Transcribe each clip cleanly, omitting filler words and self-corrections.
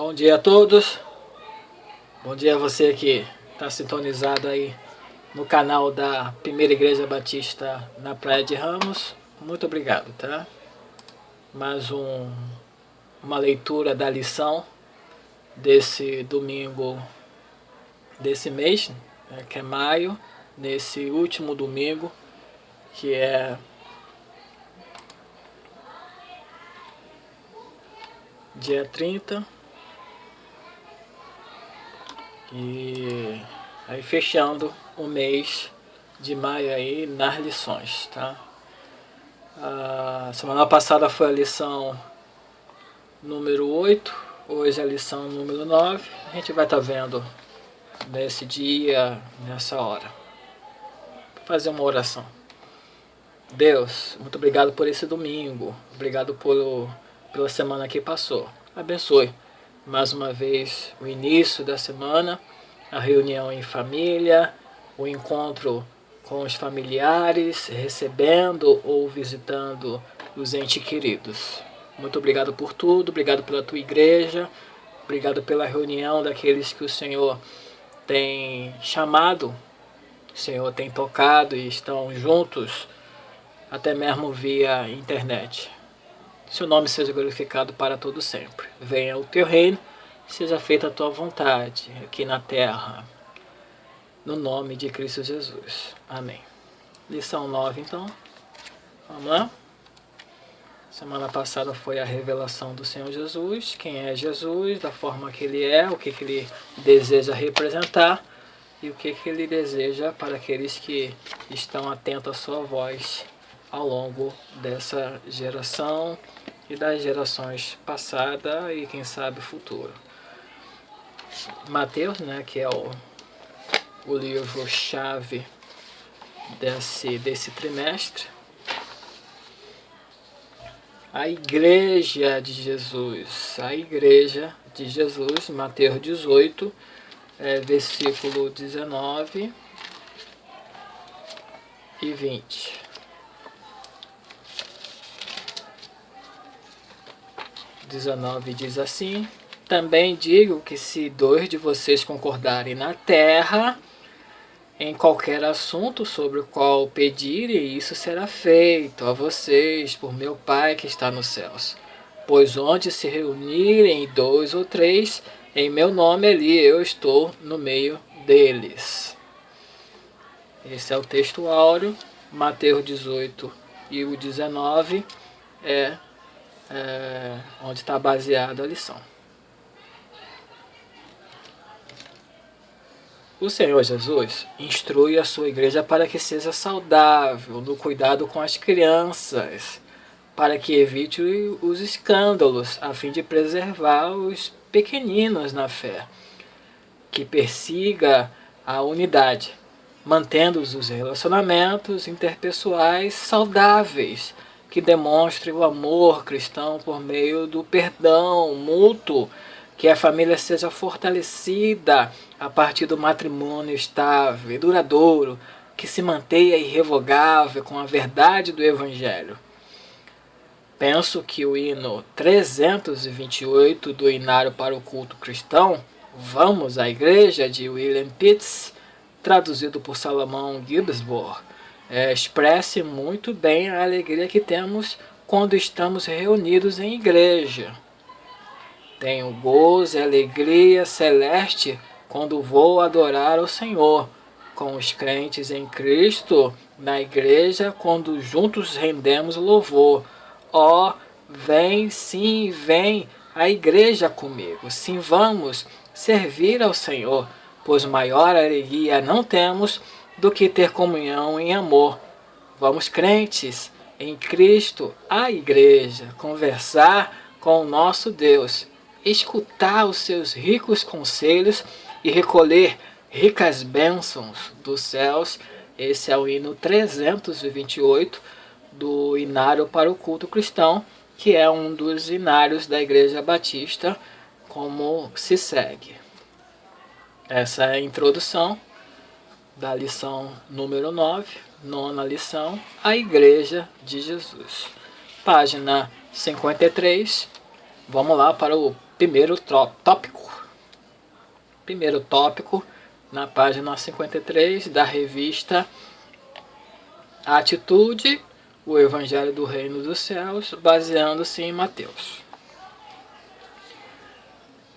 Bom dia a todos. Bom dia a você que está sintonizado aí no canal da Primeira Igreja Batista na Praia de Ramos. Muito obrigado, tá? Mais uma leitura da lição desse domingo desse mês, né, que é maio, nesse último domingo, que é dia 30. E aí fechando o mês de maio aí nas lições, tá? A semana passada foi a lição número 8, hoje a lição número 9. A gente vai estar vendo nesse dia, nessa hora. Vou fazer uma oração. Deus, muito obrigado por esse domingo, obrigado pela semana que passou. Abençoe mais uma vez o início da semana, a reunião em família, o encontro com os familiares, recebendo ou visitando os entes queridos. Muito obrigado por tudo, obrigado pela tua igreja, obrigado pela reunião daqueles que o Senhor tem chamado, o Senhor tem tocado e estão juntos, até mesmo via internet. Seu nome seja glorificado para todo sempre. Venha o teu reino, seja feita a tua vontade, aqui na terra, no nome de Cristo Jesus. Amém. Lição 9, então. Vamos lá? Semana passada foi a revelação do Senhor Jesus, quem é Jesus, da forma que ele é, o que ele deseja representar e o que ele deseja para aqueles que estão atentos à sua voz ao longo dessa geração e das gerações passadas e quem sabe futuro. Mateus, né, que é o livro-chave desse trimestre. A Igreja de Jesus, Mateus 18, versículo 19 e 20. 19 diz assim: também digo que se 2 de vocês concordarem na terra, em qualquer assunto sobre o qual pedirem, isso será feito a vocês por meu Pai que está nos céus. Pois onde se reunirem 2 ou 3, em meu nome ali eu estou no meio deles. Esse é o texto áureo, Mateus 18 e o 19 onde está baseada a lição. O Senhor Jesus instrui a sua igreja para que seja saudável no cuidado com as crianças, para que evite os escândalos, a fim de preservar os pequeninos na fé, que persiga a unidade, mantendo os relacionamentos interpessoais saudáveis, que demonstre o amor cristão por meio do perdão mútuo, que a família seja fortalecida a partir do matrimônio estável e duradouro, que se mantenha irrevogável com a verdade do Evangelho. Penso que o hino 328 do Inário para o Culto Cristão, Vamos à Igreja, de William Pitts, traduzido por Salomão Gilbert, expresse muito bem a alegria que temos quando estamos reunidos em igreja. Tenho gozo e alegria celeste quando vou adorar ao Senhor, com os crentes em Cristo, na igreja, quando juntos rendemos louvor. Ó, vem, sim, vem à igreja comigo. Sim, vamos servir ao Senhor, pois maior alegria não temos do que ter comunhão em amor. Vamos, crentes em Cristo, à igreja, conversar com o nosso Deus, escutar os seus ricos conselhos e recolher ricas bênçãos dos céus. Esse é o hino 328 do Inário para o Culto Cristão, que é um dos inários da Igreja Batista, como se segue. Essa é a introdução da lição número 9, nona lição, a Igreja de Jesus. Página 53, vamos lá para o primeiro tópico. Primeiro tópico, na página 53 da revista A Atitude, o Evangelho do Reino dos Céus, baseando-se em Mateus.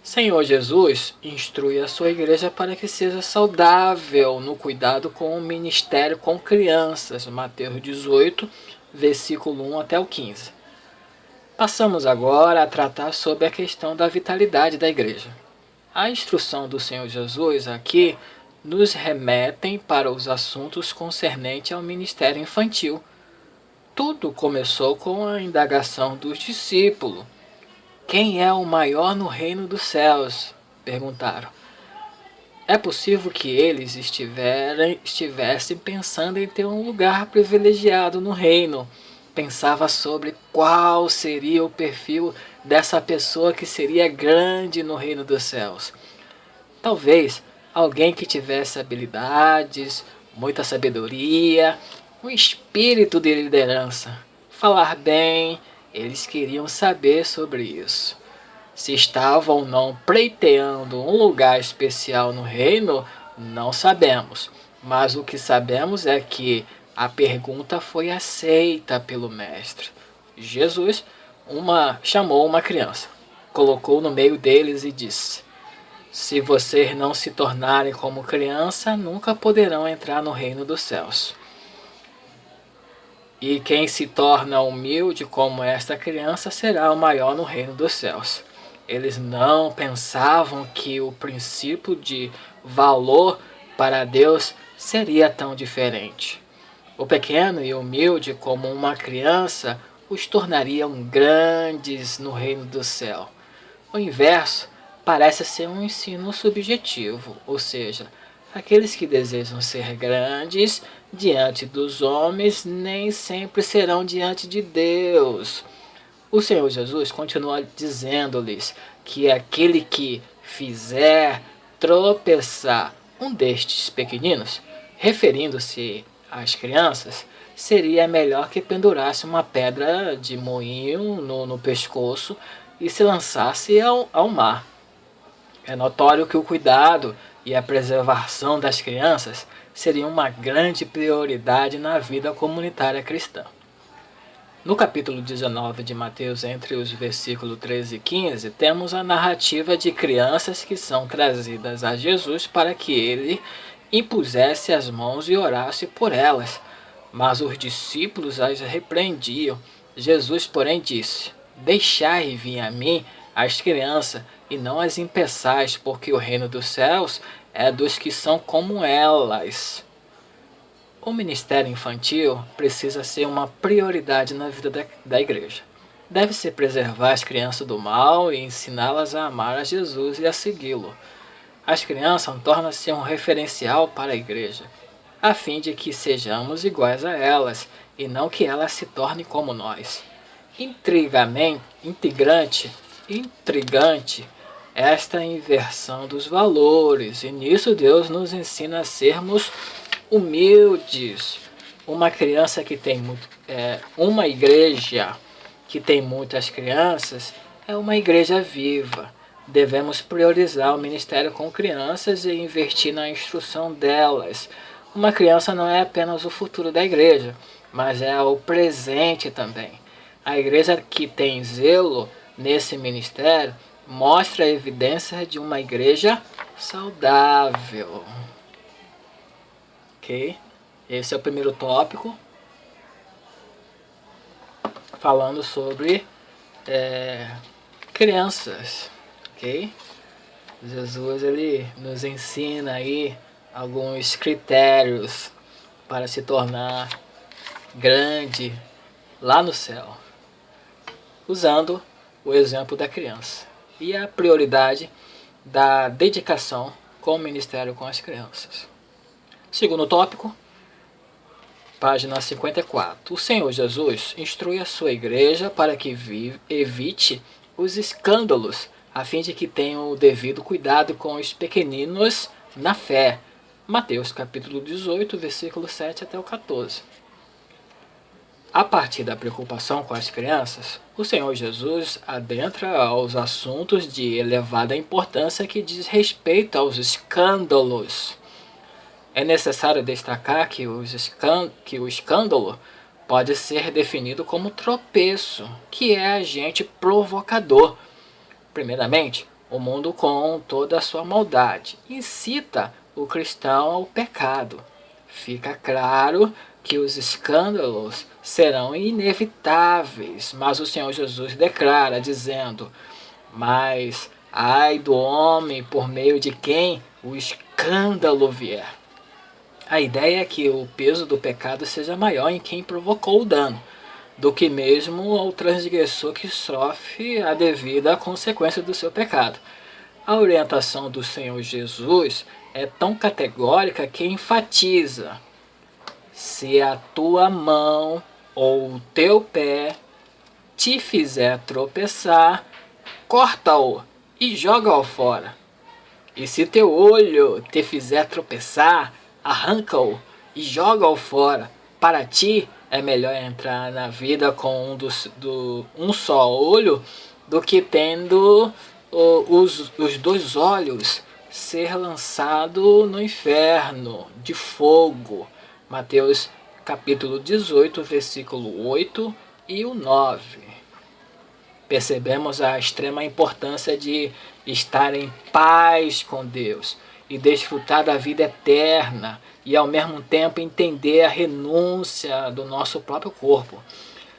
Senhor Jesus instrui a sua igreja para que seja saudável no cuidado com o ministério com crianças. Mateus 18, versículo 1 até o 15. Passamos agora a tratar sobre a questão da vitalidade da igreja. A instrução do Senhor Jesus aqui nos remetem para os assuntos concernentes ao ministério infantil. Tudo começou com a indagação dos discípulos. Quem é o maior no reino dos céus? Perguntaram. É possível que eles estivessem pensando em ter um lugar privilegiado no reino. Pensava sobre qual seria o perfil dessa pessoa que seria grande no reino dos céus. Talvez alguém que tivesse habilidades, muita sabedoria, um espírito de liderança, falar bem. Eles queriam saber sobre isso. Se estavam ou não pleiteando um lugar especial no reino, não sabemos. Mas o que sabemos é que a pergunta foi aceita pelo mestre. Jesus chamou uma criança, colocou no meio deles e disse: se vocês não se tornarem como criança, nunca poderão entrar no reino dos céus. E quem se torna humilde como esta criança será o maior no reino dos céus. Eles não pensavam que o princípio de valor para Deus seria tão diferente. O pequeno e humilde como uma criança os tornariam grandes no reino do céu. O inverso parece ser um ensino subjetivo, ou seja, aqueles que desejam ser grandes diante dos homens nem sempre serão diante de Deus. O Senhor Jesus continua dizendo-lhes que aquele que fizer tropeçar um destes pequeninos, referindo-se às crianças, seria melhor que pendurasse uma pedra de moinho no pescoço e se lançasse ao mar. É notório que o cuidado e a preservação das crianças seria uma grande prioridade na vida comunitária cristã. No capítulo 19 de Mateus, entre os versículos 13 e 15, temos a narrativa de crianças que são trazidas a Jesus para que ele impusesse as mãos e orasse por elas. Mas os discípulos as repreendiam. Jesus, porém, disse: deixai vir a mim as crianças e não as impeçais, porque o reino dos céus é dos que são como elas. O ministério infantil precisa ser uma prioridade na vida da igreja. Deve-se preservar as crianças do mal e ensiná-las a amar a Jesus e a segui-lo. As crianças tornam-se um referencial para a igreja, a fim de que sejamos iguais a elas e não que elas se tornem como nós. Intrigante esta inversão dos valores, e nisso Deus nos ensina a sermos humildes. Uma igreja que tem muitas crianças é uma igreja viva. Devemos priorizar o ministério com crianças e investir na instrução delas. Uma criança não é apenas o futuro da igreja, mas é o presente também. A igreja que tem zelo nesse ministério mostra a evidência de uma igreja saudável. Ok? Esse é o primeiro tópico, falando sobre crianças. Ok? Jesus ele nos ensina aí alguns critérios para se tornar grande lá no céu, usando o exemplo da criança e a prioridade da dedicação com o ministério com as crianças. Segundo tópico, página 54. O Senhor Jesus instrui a sua igreja para que evite os escândalos, a fim de que tenham o devido cuidado com os pequeninos na fé. Mateus capítulo 18, versículo 7 até o 14. A partir da preocupação com as crianças, o Senhor Jesus adentra aos assuntos de elevada importância que diz respeito aos escândalos. É necessário destacar que o escândalo pode ser definido como tropeço, que é agente provocador. Primeiramente, o mundo com toda a sua maldade incita o cristão ao pecado. Fica claro que os escândalos serão inevitáveis, mas o Senhor Jesus declara dizendo: mas ai do homem por meio de quem o escândalo vier. A ideia é que o peso do pecado seja maior em quem provocou o dano do que mesmo ao transgressor que sofre a devida consequência do seu pecado. A orientação do Senhor Jesus é tão categórica que enfatiza: se a tua mão ou o teu pé te fizer tropeçar, corta-o e joga-o fora. E se teu olho te fizer tropeçar, arranca-o e joga-o fora. Para ti é melhor entrar na vida com um só olho do que tendo os dois olhos ser lançado no inferno de fogo. Mateus capítulo 18, versículo 8 e o 9. Percebemos a extrema importância de estar em paz com Deus e desfrutar da vida eterna e ao mesmo tempo entender a renúncia do nosso próprio corpo.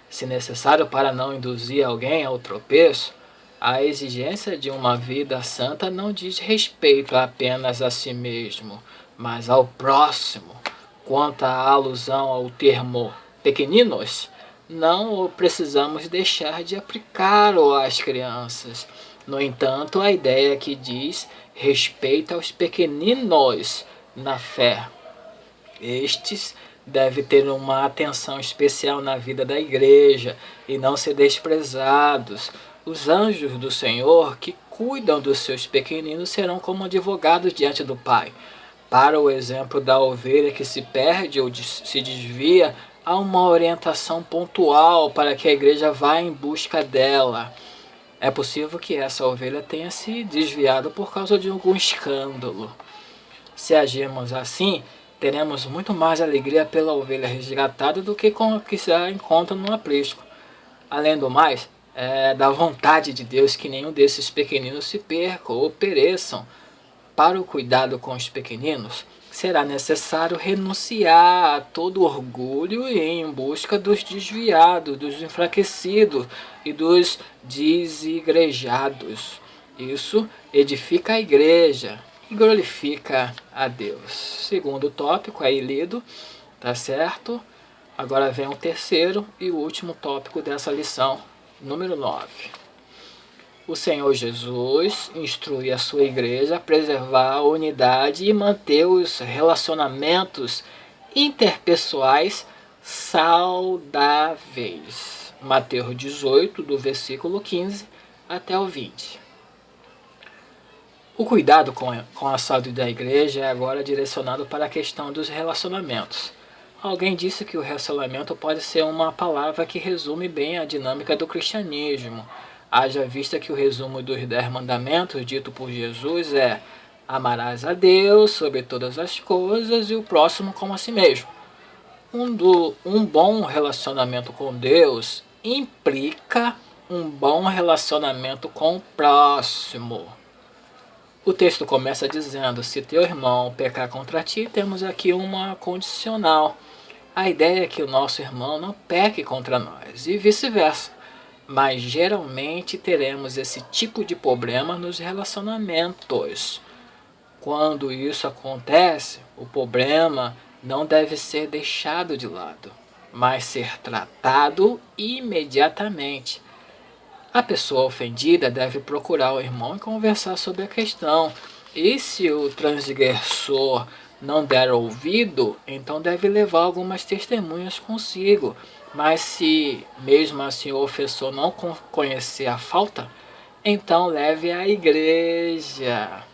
Se necessário para não induzir alguém ao tropeço, a exigência de uma vida santa não diz respeito apenas a si mesmo, mas ao próximo. Quanto à alusão ao termo pequeninos, não precisamos deixar de aplicá-lo às crianças. No entanto, a ideia que diz respeito aos pequeninos na fé. Estes devem ter uma atenção especial na vida da igreja e não ser desprezados. Os anjos do Senhor que cuidam dos seus pequeninos serão como advogados diante do Pai. Para o exemplo da ovelha que se perde ou se desvia, há uma orientação pontual para que a igreja vá em busca dela. É possível que essa ovelha tenha se desviado por causa de algum escândalo. Se agirmos assim, teremos muito mais alegria pela ovelha resgatada do que com a que se encontra no aprisco. Além do mais, é da vontade de Deus que nenhum desses pequeninos se perca ou pereçam. Para o cuidado com os pequeninos, será necessário renunciar a todo orgulho e ir em busca dos desviados, dos enfraquecidos e dos desigrejados. Isso edifica a igreja e glorifica a Deus. Segundo tópico aí lido, tá certo? Agora vem o terceiro e o último tópico dessa lição, número 9. O Senhor Jesus instrui a sua igreja a preservar a unidade e manter os relacionamentos interpessoais saudáveis. Mateus 18, do versículo 15 até o 20. O cuidado com a saúde da igreja é agora direcionado para a questão dos relacionamentos. Alguém disse que o relacionamento pode ser uma palavra que resume bem a dinâmica do cristianismo. Haja vista que o resumo dos 10 mandamentos dito por Jesus é: amarás a Deus sobre todas as coisas e o próximo como a si mesmo. Um bom relacionamento com Deus implica um bom relacionamento com o próximo. O texto começa dizendo: se teu irmão pecar contra ti, temos aqui uma condicional. A ideia é que o nosso irmão não peque contra nós e vice-versa. Mas geralmente teremos esse tipo de problema nos relacionamentos. Quando isso acontece, o problema não deve ser deixado de lado, mas ser tratado imediatamente. A pessoa ofendida deve procurar o irmão e conversar sobre a questão. E se o transgressor não der ouvido, então deve levar algumas testemunhas consigo. Mas se mesmo assim o ofensor não conhecer a falta, então leve à igreja.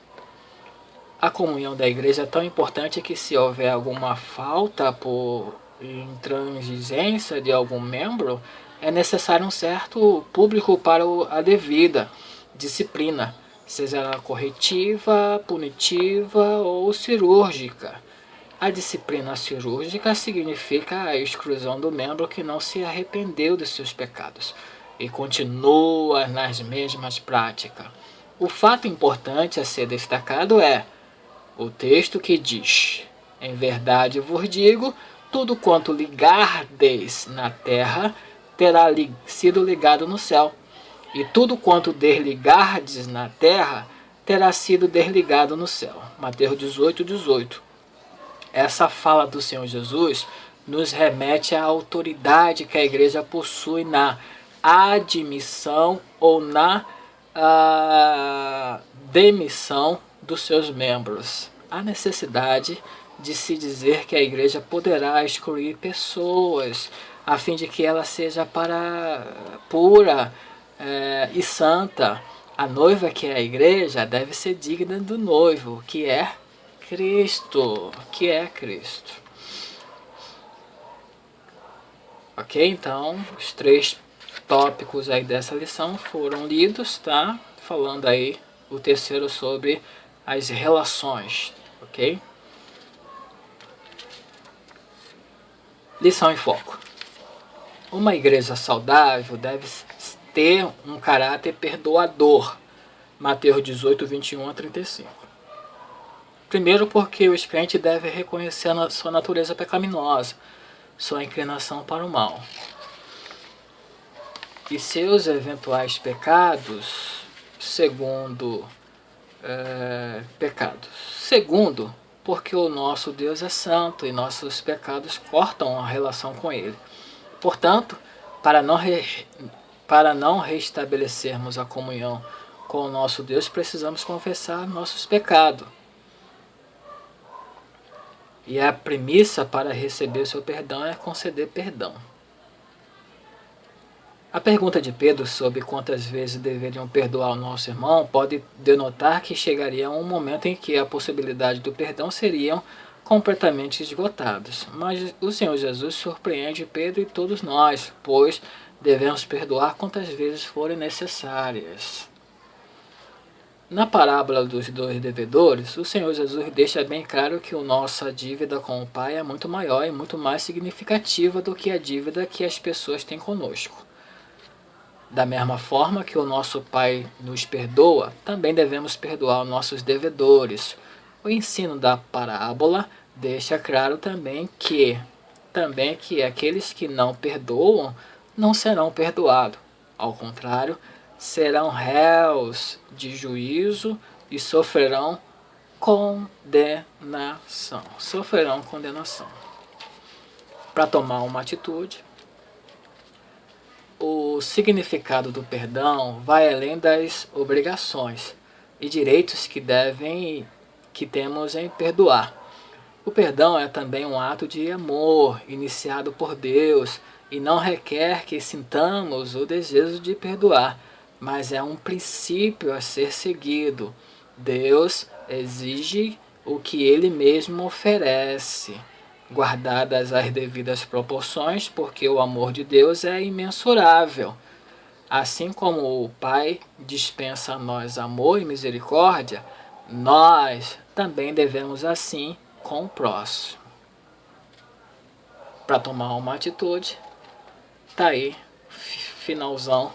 A comunhão da igreja é tão importante que se houver alguma falta por intransigência de algum membro, é necessário um certo público para a devida disciplina, seja ela corretiva, punitiva ou cirúrgica. A disciplina cirúrgica significa a exclusão do membro que não se arrependeu de seus pecados e continua nas mesmas práticas. O fato importante a ser destacado é o texto que diz: em verdade vos digo, tudo quanto ligardes na terra terá sido ligado no céu, e tudo quanto desligardes na terra terá sido desligado no céu. Mateus 18:18. Essa fala do Senhor Jesus nos remete à autoridade que a igreja possui na admissão ou na demissão dos seus membros. A necessidade de se dizer que a igreja poderá excluir pessoas a fim de que ela seja pura e santa. A noiva, que é a igreja, deve ser digna do noivo, que é Cristo, Ok? Então, os 3 tópicos aí dessa lição foram lidos, tá? Falando aí o terceiro sobre as relações, ok? Lição em foco. Uma igreja saudável deve ter um caráter perdoador. Mateus 18:21-35. Primeiro, porque os crentes devem reconhecer a sua natureza pecaminosa, sua inclinação para o mal e seus eventuais pecados. Segundo, porque o nosso Deus é santo e nossos pecados cortam a relação com Ele. Portanto, para não restabelecermos a comunhão com o nosso Deus, precisamos confessar nossos pecados. E a premissa para receber o seu perdão é conceder perdão. A pergunta de Pedro sobre quantas vezes deveriam perdoar o nosso irmão pode denotar que chegaria um momento em que a possibilidade do perdão seriam completamente esgotados. Mas o Senhor Jesus surpreende Pedro e todos nós, pois devemos perdoar quantas vezes forem necessárias. Na parábola dos 2 devedores, o Senhor Jesus deixa bem claro que a nossa dívida com o Pai é muito maior e muito mais significativa do que a dívida que as pessoas têm conosco. Da mesma forma que o nosso Pai nos perdoa, também devemos perdoar os nossos devedores. O ensino da parábola deixa claro também que aqueles que não perdoam não serão perdoados. Ao contrário, serão réus de juízo e sofrerão condenação. Para tomar uma atitude, o significado do perdão vai além das obrigações e direitos que temos em perdoar. O perdão é também um ato de amor iniciado por Deus e não requer que sintamos o desejo de perdoar, mas é um princípio a ser seguido. Deus exige o que Ele mesmo oferece, guardadas as devidas proporções, porque o amor de Deus é imensurável. Assim como o Pai dispensa a nós amor e misericórdia, nós também devemos assim com o próximo. Para tomar uma atitude, tá aí, finalzão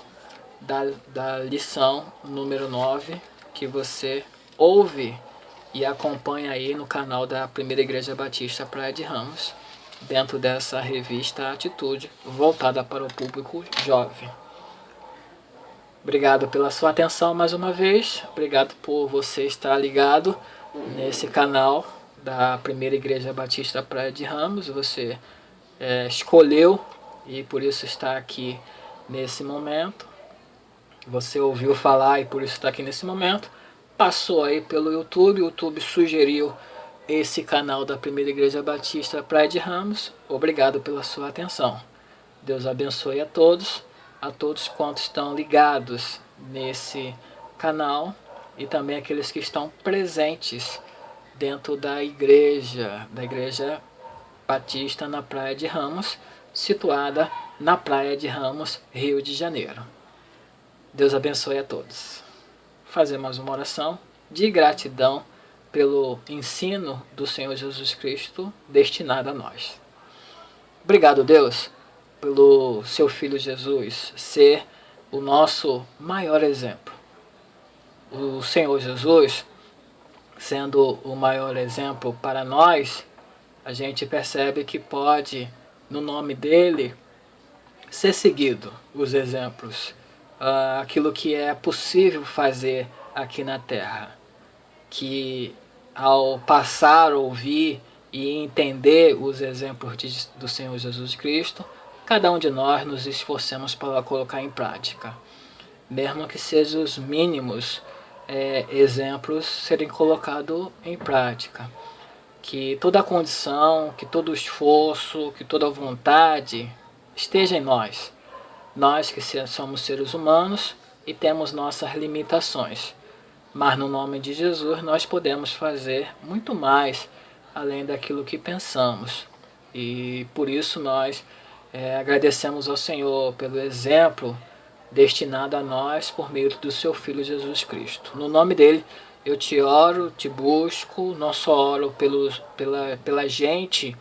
da lição número 9, que você ouve e acompanha aí no canal da Primeira Igreja Batista Praia de Ramos, dentro dessa revista Atitude, voltada para o público jovem. Obrigado pela sua atenção mais uma vez, obrigado por você estar ligado nesse canal da Primeira Igreja Batista Praia de Ramos. Você escolheu e por isso está aqui nesse momento. Você ouviu falar e por isso está aqui nesse momento. Passou aí pelo YouTube, o YouTube sugeriu esse canal da Primeira Igreja Batista Praia de Ramos. Obrigado pela sua atenção. Deus abençoe a todos quantos estão ligados nesse canal e também aqueles que estão presentes dentro da igreja Batista na Praia de Ramos, situada na Praia de Ramos, Rio de Janeiro. Deus abençoe a todos. Fazer mais uma oração de gratidão pelo ensino do Senhor Jesus Cristo destinado a nós. Obrigado, Deus, pelo seu Filho Jesus ser o nosso maior exemplo. O Senhor Jesus, sendo o maior exemplo para nós, a gente percebe que pode, no nome dele, ser seguido os exemplos, aquilo que é possível fazer aqui na Terra, que ao passar, ouvir e entender os exemplos do Senhor Jesus Cristo, cada um de nós nos esforcemos para colocar em prática, mesmo que sejam os mínimos exemplos serem colocados em prática. Que toda a condição, que todo o esforço, que toda a vontade esteja em nós. Nós que somos seres humanos e temos nossas limitações. Mas no nome de Jesus nós podemos fazer muito mais além daquilo que pensamos. E por isso nós agradecemos ao Senhor pelo exemplo destinado a nós por meio do seu Filho Jesus Cristo. No nome dele eu te oro, te busco, não só oro pela gente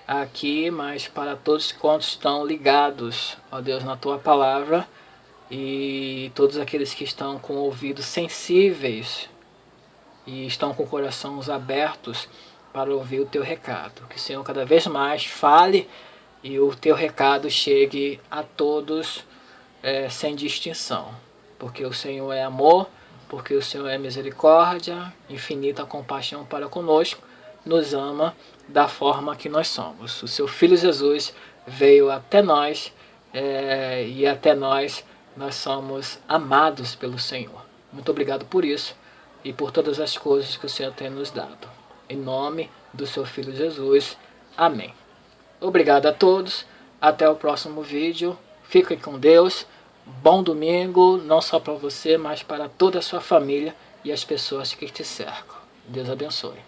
aqui, mas para todos quantos estão ligados, ó Deus, na tua palavra, e todos aqueles que estão com ouvidos sensíveis e estão com corações abertos para ouvir o teu recado. Que o Senhor cada vez mais fale e o teu recado chegue a todos sem distinção. Porque o Senhor é amor, porque o Senhor é misericórdia, infinita compaixão para conosco, nos ama da forma que nós somos. O seu Filho Jesus veio até nós e até nós somos amados pelo Senhor. Muito obrigado por isso e por todas as coisas que o Senhor tem nos dado. Em nome do seu Filho Jesus. Amém. Obrigado a todos. Até o próximo vídeo. Fiquem com Deus. Bom domingo, não só para você, mas para toda a sua família e as pessoas que te cercam. Deus abençoe.